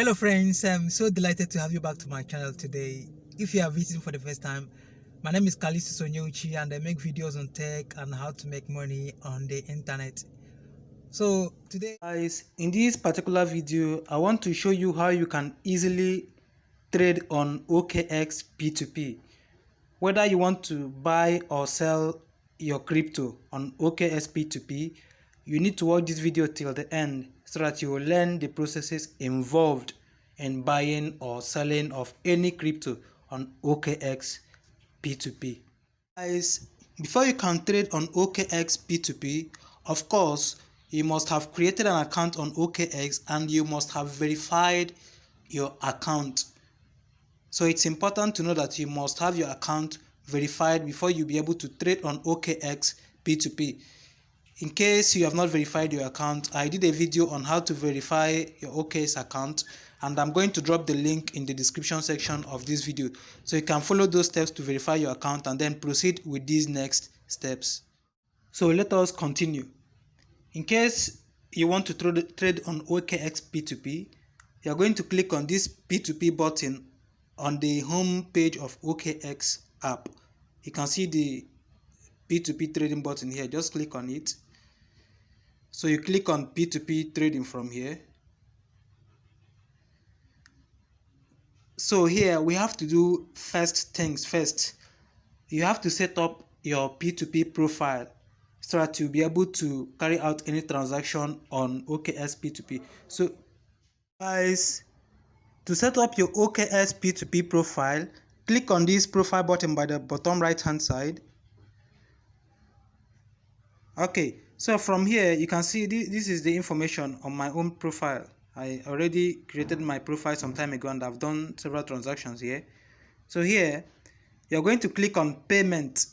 Hello friends, I'm so delighted to have you back to my channel today. If you are visiting for the first time, my name is Kalisu Sonyouchi and I make videos on tech and how to make money on the internet. So today guys, in this particular video, I want to show you how you can easily trade on OKX P2P. Whether you want to buy or sell your crypto on OKX P2P, you need to watch this video till the end so that you will learn the processes involved in buying or selling of any crypto on OKX P2P. Guys, before you can trade on OKX P2P, of course, you must have created an account on OKX and you must have verified your account. So it's important to know that you must have your account verified before you be able to trade on OKX P2P. In case you have not verified your account, I did a video on how to verify your OKX account and I'm going to drop the link in the description section of this video so you can follow those steps to verify your account and then proceed with these next steps. So let us continue. In case you want to trade on OKX P2P, you are going to click on this P2P button on the home page of OKX app. You can see the P2P trading button here. Just click on it. So you click on P2P trading from here. So here we have to do first things first. You have to set up your P2P profile so that you'll be able to carry out any transaction on OKX P2P. So guys, to set up your OKX P2P profile, click on this profile button by the bottom right hand side. Okay, so from here you can see this is the information on my own profile. I already created my profile some time ago and I've done several transactions here. So here you're going to click on payment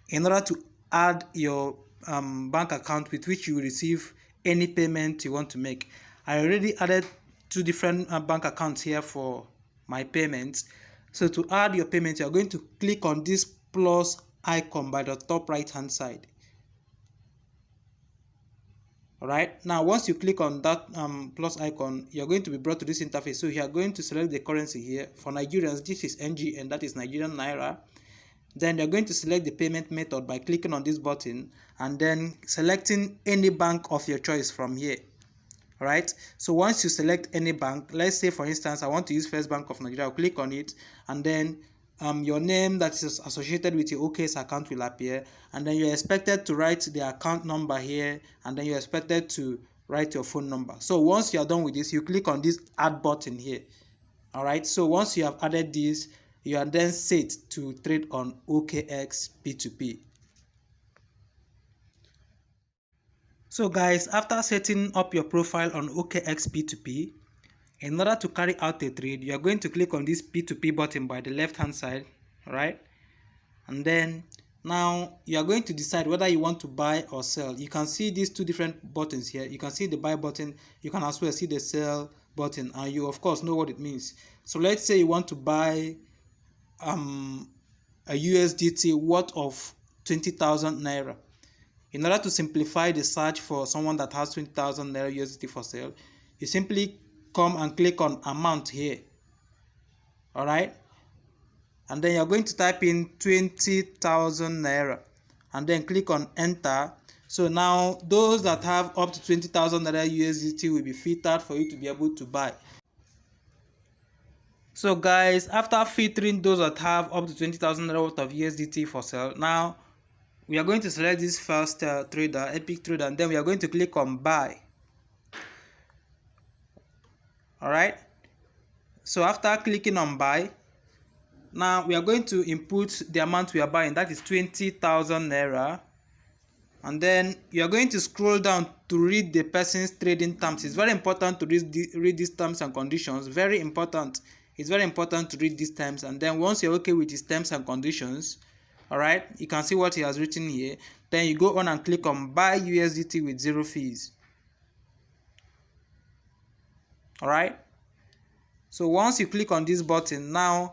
in order to add your bank account with which you will receive any payment you want to make. I already added two different bank accounts here for my payments. So to add your payment, you're going to click on this plus icon by the top right hand side. Alright, now once you click on that plus icon, you're going to be brought to this interface. So you are going to select the currency here. For Nigerians, this is NG and that is Nigerian Naira. Then you're going to select the payment method by clicking on this button and then selecting any bank of your choice from here. Alright, so once you select any bank, let's say for instance I want to use First Bank of Nigeria, I'll click on it and then your name that is associated with your OKX account will appear, and then you're expected to write the account number here and then you're expected to write your phone number. So once you are done with this, you click on this add button here. Alright, so once you have added this, you are then set to trade on OKX P2P. So guys, after setting up your profile on OKX P2P, in order to carry out a trade, you are going to click on this P2P button by the left hand side, right? And then now you are going to decide whether you want to buy or sell. You can see these two different buttons here. You can see the buy button, you can as well see the sell button, and you of course know what it means. So let's say you want to buy a USDT worth of 20,000 naira. In order to simplify the search for someone that has 20,000 naira USDT for sale, you simply come and click on amount here. Alright, and then you're going to type in 20,000 naira and then click on enter. So now those that have up to 20,000 naira USDT will be filtered for you to be able to buy. So guys, after filtering those that have up to 20,000 naira worth of USDT for sale, now we are going to select this first trader, Epic Trader, and then we are going to click on buy. Alright, so after clicking on buy, now we are going to input the amount we are buying, that is 20,000 naira, and then you are going to scroll down to read the person's trading terms. It's very important to read these terms and conditions. Very important. It's very important to read these terms, and then once you're okay with these terms and conditions, alright, you can see what he has written here. Then you go on and click on buy USDT with 0 fees. Alright, so once you click on this button, now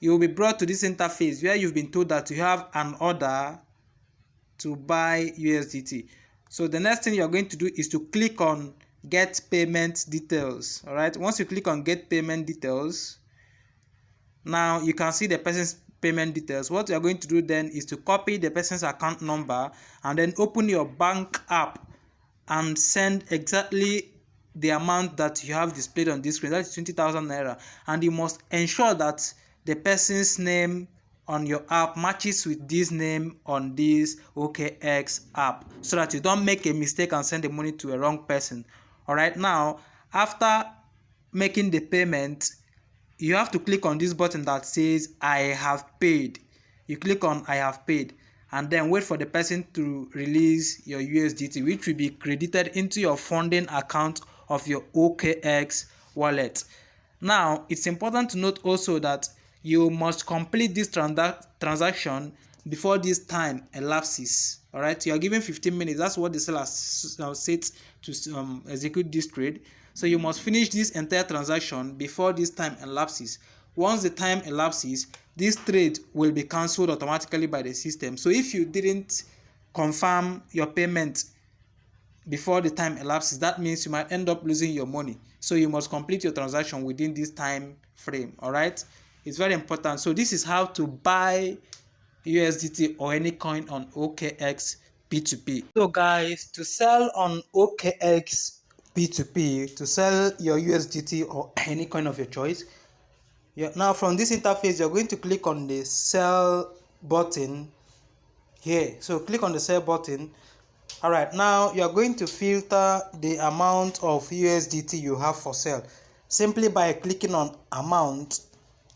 you will be brought to this interface where you've been told that you have an order to buy USDT. So the next thing you're going to do is to click on get payment details. All right, once you click on get payment details, now you can see the person's payment details. What you are going to do then is to copy the person's account number and then open your bank app and send exactly the amount that you have displayed on this screen. That is 20,000 naira, and you must ensure that the person's name on your app matches with this name on this OKX app, so that you don't make a mistake and send the money to a wrong person. All right, now after making the payment, you have to click on this button that says I have paid. You click on I have paid and then wait for the person to release your USDT, which will be credited into your funding account of your OKX wallet. Now, it's important to note also that you must complete this transaction before this time elapses. All right, you are given 15 minutes. That's what the seller says to execute this trade. So you must finish this entire transaction before this time elapses. Once the time elapses, this trade will be cancelled automatically by the system. So if you didn't confirm your payment before the time elapses, that means you might end up losing your money. So you must complete your transaction within this time frame. All right, it's very important. So this is how to buy USDT or any coin on OKX P2P. So guys, to sell on OKX P2P, to sell your USDT or any coin of your choice, now from this interface you're going to click on the sell button here. So click on the sell button. All right, now you're going to filter the amount of USDT you have for sale simply by clicking on amount.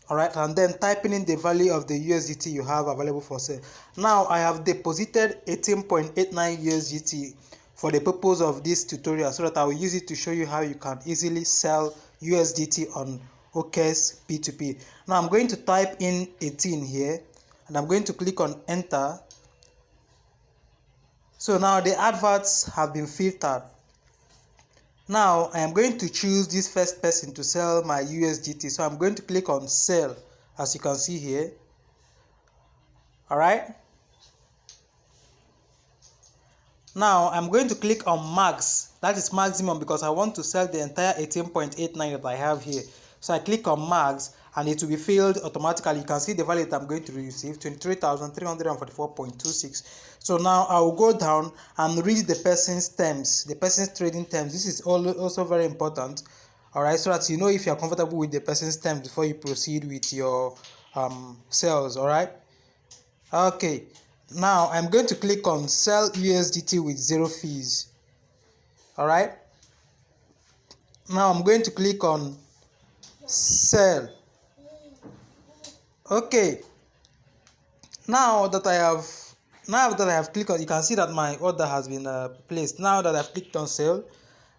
All right, and then typing in the value of the USDT you have available for sale. Now I have deposited 18.89 USDT for the purpose of this tutorial, so that I will use it to show you how you can easily sell USDT on OKX P2P. Now I'm going to type in 18 here and I'm going to click on enter. So now the adverts have been filtered. Now I am going to choose this first person to sell my USDT. So I'm going to click on sell, as you can see here. All right. Now I'm going to click on max. That is maximum because I want to sell the entire 18.89 that I have here. So I click on max and it will be filled automatically. You can see the value that I'm going to receive, 23,344.26. So now I will go down and read the person's terms, the person's trading terms. This is also very important. All right, so that you know if you are comfortable with the person's terms before you proceed with your sales. All right. Okay. Now I'm going to click on sell USDT with 0 fees. All right. Now I'm going to click on sell. Okay. Now that I have clicked on, you can see that my order has been placed. Now that I've clicked on sell,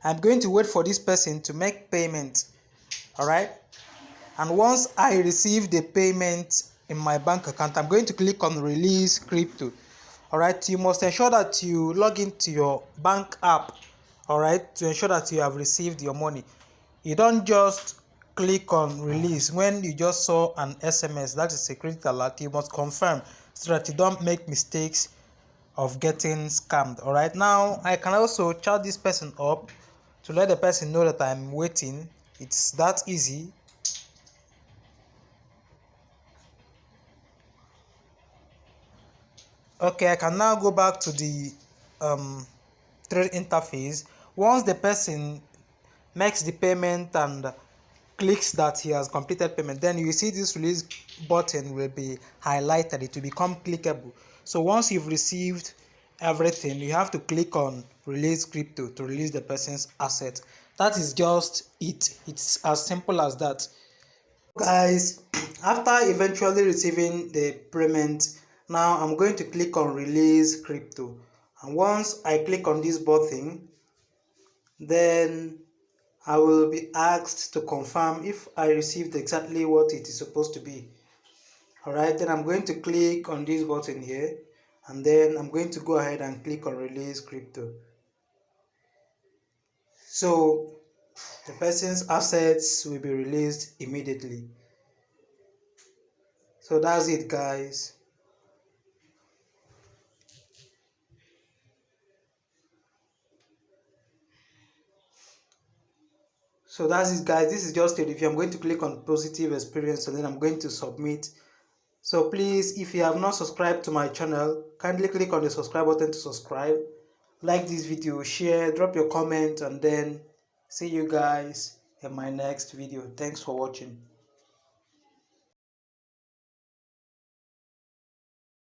I'm going to wait for this person to make payment. All right. And once I receive the payment in my bank account, I'm going to click on release crypto. All right, you must ensure that you log into your bank app, all right, to ensure that you have received your money. You don't just click on release when you just saw an SMS that is a credit alert. You must confirm so that you don't make mistakes of getting scammed. All right, now I can also chat this person up to let the person know that I'm waiting. It's that easy. Okay, I can now go back to the trade interface. Once the person makes the payment and clicks that he has completed payment, then you see this release button will be highlighted. It will become clickable. So once you've received everything, you have to click on release crypto to release the person's asset. That is just it. It's as simple as that. Guys, after eventually receiving the payment, now I'm going to click on release crypto, and once I click on this button, then I will be asked to confirm if I received exactly what it is supposed to be. Alright, then I'm going to click on this button here, and then I'm going to go ahead and click on release crypto. So the person's assets will be released immediately. So that's it, guys. So that's it, guys. This is just a review. I'm going to click on positive experience and then I'm going to submit. So please, if you have not subscribed to my channel, kindly click on the subscribe button to subscribe. Like this video, share, drop your comment, and then see you guys in my next video. Thanks for watching.